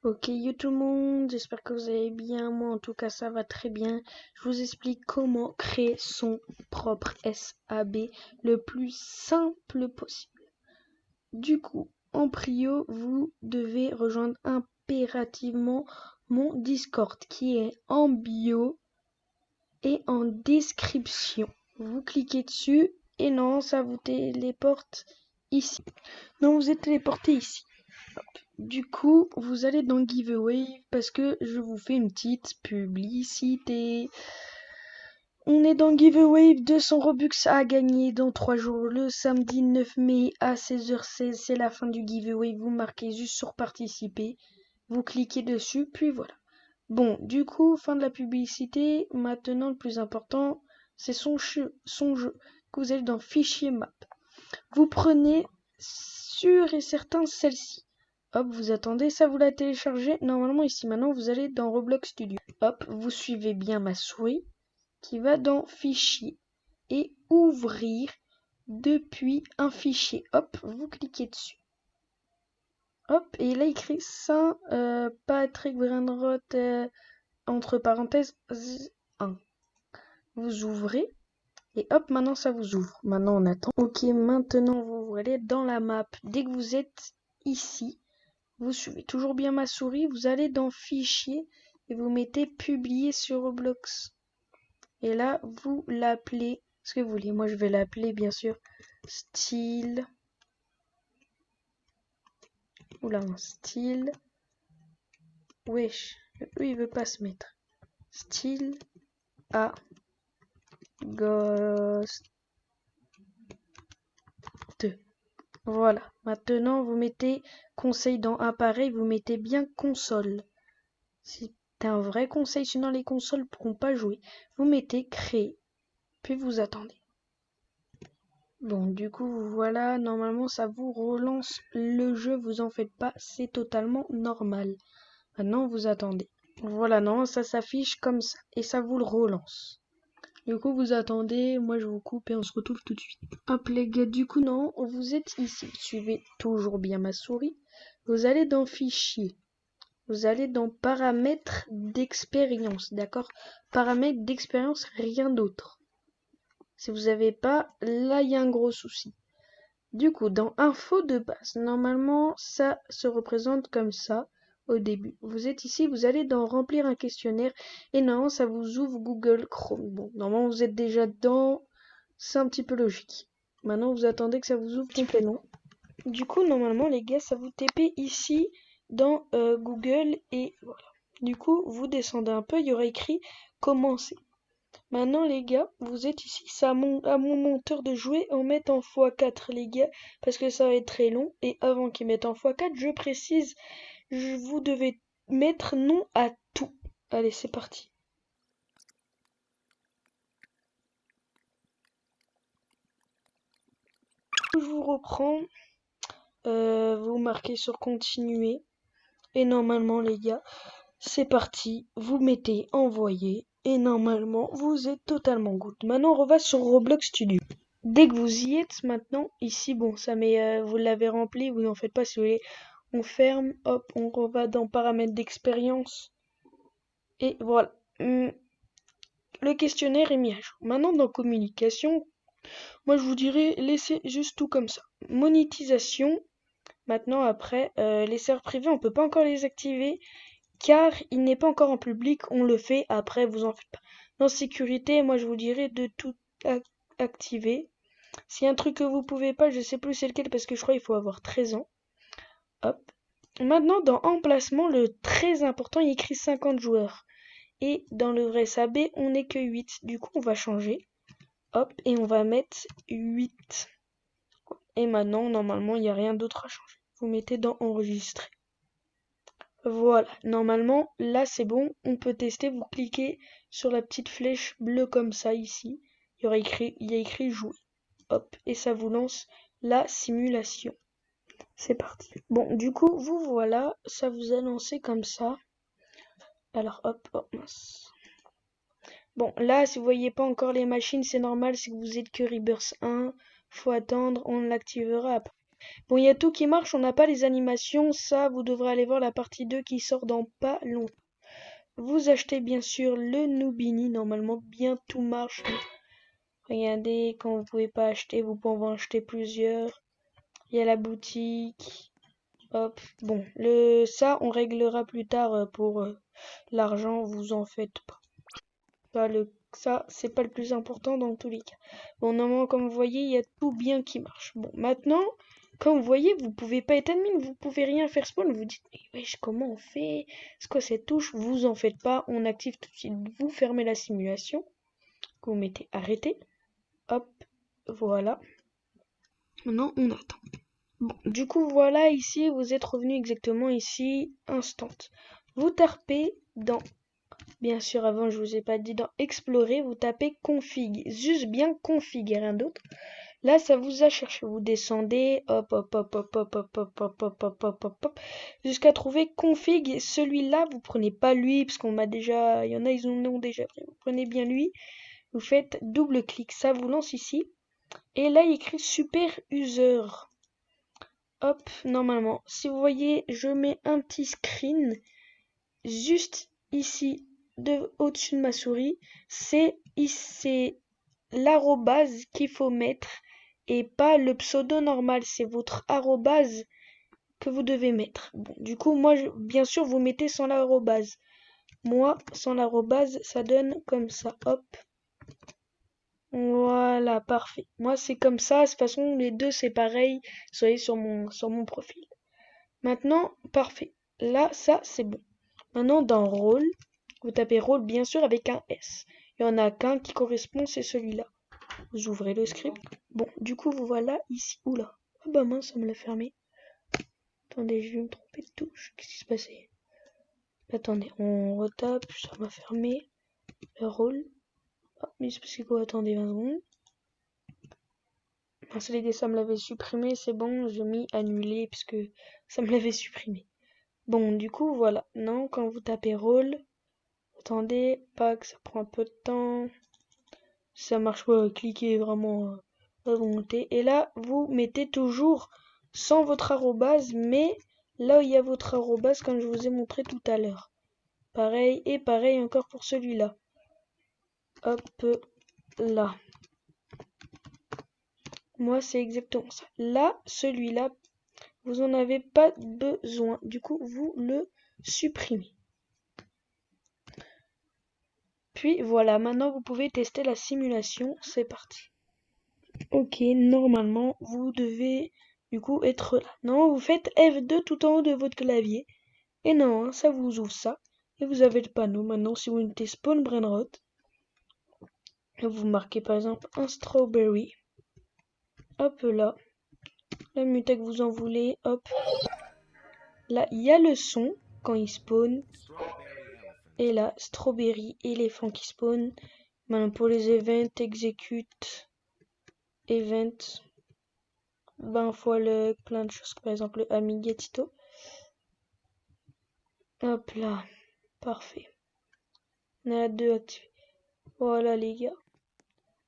Ok, yo tout le monde, j'espère que vous allez bien. Moi, en tout cas, ça va très bien. Je vous explique comment créer son propre SAB le plus simple possible. Du coup, en prio, vous devez rejoindre impérativement mon Discord qui est en bio et en description. Vous cliquez dessus et non, ça vous téléporte ici. Non, vous êtes téléporté ici. Du coup, vous allez dans Giveaway parce que je vous fais une petite publicité. On est dans Giveaway 200 Robux à gagner dans 3 jours. Le samedi 9 mai à 16h16, c'est la fin du giveaway. Vous marquez juste sur participer. Vous cliquez dessus, puis voilà. Bon, du coup, fin de la publicité. Maintenant, le plus important, c'est son jeu. Que vous allez dans Fichier Map. Vous prenez sûr et certain celle-ci. Hop, vous attendez, ça vous l'a téléchargé. Normalement, ici, maintenant, vous allez dans Roblox Studio. Hop, vous suivez bien ma souris qui va dans Fichier et Ouvrir depuis un fichier. Hop, vous cliquez dessus. Hop, et là, écrit Saint Patrick Brainrot, entre parenthèses, 1. Vous ouvrez. Et hop, maintenant ça vous ouvre. Maintenant on attend. Ok, maintenant vous allez dans la map. Dès que vous êtes ici, vous suivez toujours bien ma souris, vous allez dans Fichier et vous mettez Publier sur Roblox. Et là, vous l'appelez ce que vous voulez. Moi, je vais l'appeler, bien sûr, style. Oula, non, style. Wesh, lui, il veut pas se mettre. Style à Ghost. Voilà. Maintenant, vous mettez conseil dans appareil, vous mettez bien console. C'est un vrai conseil, sinon les consoles ne pourront pas jouer. Vous mettez créer, puis vous attendez. Bon, du coup, voilà, normalement, ça vous relance le jeu, vous en faites pas, c'est totalement normal. Maintenant, vous attendez. Voilà, non, ça s'affiche comme ça, et ça vous le relance. Du coup, vous attendez, moi je vous coupe et on se retrouve tout de suite. Hop les gars, du coup, non, vous êtes ici. Suivez toujours bien ma souris. Vous allez dans Fichier. Vous allez dans Paramètres d'expérience, d'accord? Paramètres d'expérience, rien d'autre. Si vous n'avez pas, là, il y a un gros souci. Du coup, dans Info de base, normalement, ça se représente comme ça au début. Vous êtes ici, vous allez dans Remplir un questionnaire et normalement, ça vous ouvre Google Chrome. Bon, normalement, vous êtes déjà dedans, c'est un petit peu logique. Maintenant, vous attendez que ça vous ouvre complètement. Du coup, normalement, les gars, ça vous TP ici dans Google et voilà. Du coup, vous descendez un peu, il y aura écrit Commencer. Maintenant, les gars, vous êtes ici. C'est à mon monteur de jouer en mettant en x4, les gars, parce que ça va être très long. Et avant qu'il mette en x4, je précise, vous devez mettre non à tout. Allez, c'est parti. Je vous reprends. Vous marquez sur continuer. Et normalement, les gars, c'est parti. Vous mettez envoyer. Et normalement, vous êtes totalement good. Maintenant, on revient sur Roblox Studio. Dès que vous y êtes maintenant, ici, bon, ça met, vous l'avez rempli, vous n'en faites pas si vous voulez. On ferme, hop, on reva dans paramètres d'expérience. Et voilà. Le questionnaire est mis à jour. Maintenant, dans communication, moi je vous dirais, laissez juste tout comme ça. Monétisation, maintenant après, les serveurs privés, on peut pas encore les activer, car il n'est pas encore en public, on le fait après, vous en faites pas. Dans sécurité, moi je vous dirais de tout activer. S'il y a un truc que vous pouvez pas, je sais plus c'est lequel parce que je crois qu'il faut avoir 13 ans. Hop. Maintenant, dans emplacement, le très important, il y a écrit 50 joueurs. Et dans le vrai SAB, on n'est que 8. Du coup, on va changer. Hop, et on va mettre 8. Et maintenant, normalement, il n'y a rien d'autre à changer. Vous mettez dans enregistrer. Voilà, normalement, là c'est bon, on peut tester. Vous cliquez sur la petite flèche bleue comme ça ici. Il y a écrit jouer. Hop, et ça vous lance la simulation. C'est parti. Bon, du coup, vous voilà, ça vous a lancé comme ça. Alors, hop, hop, mince. Bon, là, si vous voyez pas encore les machines, c'est normal, c'est que vous êtes que Rebirth 1. Faut attendre, on l'activera après. Bon, il y a tout qui marche, on n'a pas les animations, ça, vous devrez aller voir la partie 2 qui sort dans pas longtemps. Vous achetez bien sûr le Nubini, normalement bien tout marche. Regardez, quand vous pouvez pas acheter, vous pouvez en acheter plusieurs. Il y a la boutique. Hop, bon, ça on réglera plus tard pour l'argent, vous en faites pas. Ça, c'est pas le plus important dans tous les cas. Bon, normalement, comme vous voyez, il y a tout bien qui marche. Bon, maintenant, comme vous voyez, vous pouvez pas être admin, vous pouvez rien faire spawn. Vous dites, mais wesh, comment on fait? C'est quoi cette touche? Vous en faites pas, on active tout de suite. Vous fermez la simulation, vous mettez arrêter. Hop, voilà. Maintenant, on attend. Bon, du coup, voilà, ici, vous êtes revenu exactement ici, instant. Vous tapez dans, bien sûr, avant, je vous ai pas dit, dans explorer, vous tapez config, juste bien config et rien d'autre. Là, ça vous a cherché, vous descendez, hop, hop, hop, hop, hop, hop, hop, hop, hop, hop, hop, hop, hop, jusqu'à trouver config. Celui-là, vous prenez pas lui, parce qu'on m'a déjà, il y en a, ils en ont déjà pris. Vous prenez bien lui, vous faites double clic, ça vous lance ici. Et là, il écrit super user. Hop, normalement, si vous voyez, je mets un petit screen juste ici, au-dessus de ma souris. C'est l'arrobase qu'il faut mettre et pas le pseudo normal. C'est votre arrobase que vous devez mettre. Bon, du coup, moi, bien sûr, vous mettez sans l'arrobase. Moi, sans l'arrobase, ça donne comme ça. Hop. Voilà, parfait. Moi, c'est comme ça. De toute façon, les deux, c'est pareil. Soyez sur mon profil. Maintenant, parfait. Là, ça, c'est bon. Maintenant, dans rôle, vous tapez rôle, bien sûr, avec un S. Il y en a qu'un qui correspond, c'est celui-là. Vous ouvrez le script. Bon, du coup, vous voilà ici. Oula. Ah bah mince, ça me l'a fermé. Attendez, je vais me tromper de touche. Qu'est-ce qui se passait? Attendez, on retape. Ça m'a fermé. Le rôle. Ah, mais c'est parce que quoi? Attendez 20 secondes. Mince, les dés, ça me l'avait supprimé. C'est bon, j'ai mis annuler puisque ça me l'avait supprimé. Bon, du coup, voilà. Non, quand vous tapez rôle, attendez, pas que ça prend un peu de temps. Si ça marche pas, cliquez vraiment à volonté. Et là, vous mettez toujours sans votre arrobase, mais là où il y a votre arrobase, comme je vous ai montré tout à l'heure. Pareil, et pareil encore pour celui-là. Hop là. Moi, c'est exactement ça. Là, celui-là, vous en avez pas besoin. Du coup, vous le supprimez. Puis voilà, maintenant vous pouvez tester la simulation. C'est parti. Ok, normalement, vous devez du coup être là. Non, vous faites F2 tout en haut de votre clavier. Et non, ça vous ouvre ça. Et vous avez le panneau. Maintenant, si vous mettez Spawn Brainrot, vous marquez par exemple un strawberry. Hop là. La muta que vous en voulez. Hop. Là, il y a le son quand il spawn. Et là, strawberry, éléphant qui spawn. Maintenant, pour les events, execute. Event. 20 fois le plein de choses. Par exemple, le Amigatito. Hop là. Parfait. On a deux activés. Voilà les gars.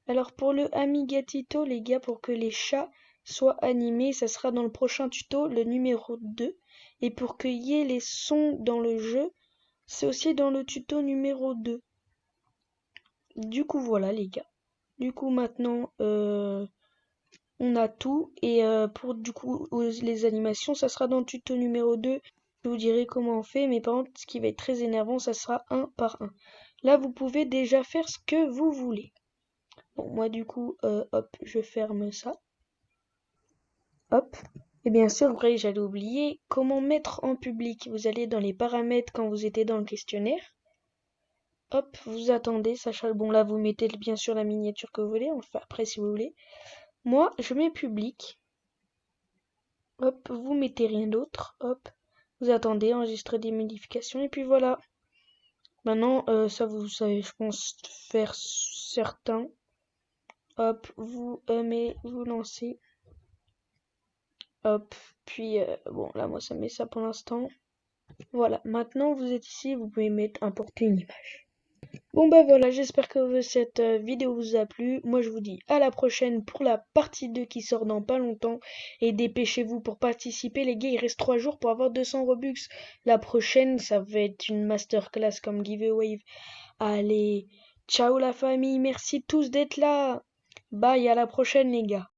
Alors pour le Amigatito les gars, pour que les chats soient animés, ça sera dans le prochain tuto, le numéro 2. Et pour qu'il y ait les sons dans le jeu, c'est aussi dans le tuto numéro 2. Du coup voilà les gars. Du coup maintenant on a tout. Et pour du coup les animations, ça sera dans le tuto numéro 2. Je vous dirai comment on fait. Mais par contre ce qui va être très énervant, ça sera un par un. Là vous pouvez déjà faire ce que vous voulez. Bon, moi du coup, hop, je ferme ça. Hop. Et bien sûr, après, j'allais oublier comment mettre en public. Vous allez dans les paramètres quand vous étiez dans le questionnaire. Hop, vous attendez, sachant bon là vous mettez bien sûr la miniature que vous voulez, on le fait après si vous voulez. Moi, je mets public. Hop, vous mettez rien d'autre. Hop, vous attendez, enregistrer des modifications et puis voilà. Maintenant, ça vous savez, je pense faire certains. Hop, vous vous lancez. Hop, puis bon là moi ça met ça pour l'instant. Voilà, maintenant vous êtes ici, vous pouvez mettre importer une image. Bon bah voilà, j'espère que cette vidéo vous a plu. Moi je vous dis à la prochaine pour la partie 2 qui sort dans pas longtemps. Et dépêchez-vous pour participer les gars, il reste 3 jours pour avoir 200 Robux. La prochaine ça va être une masterclass comme giveaway. Allez, ciao la famille, merci tous d'être là. Bye, à la prochaine les gars.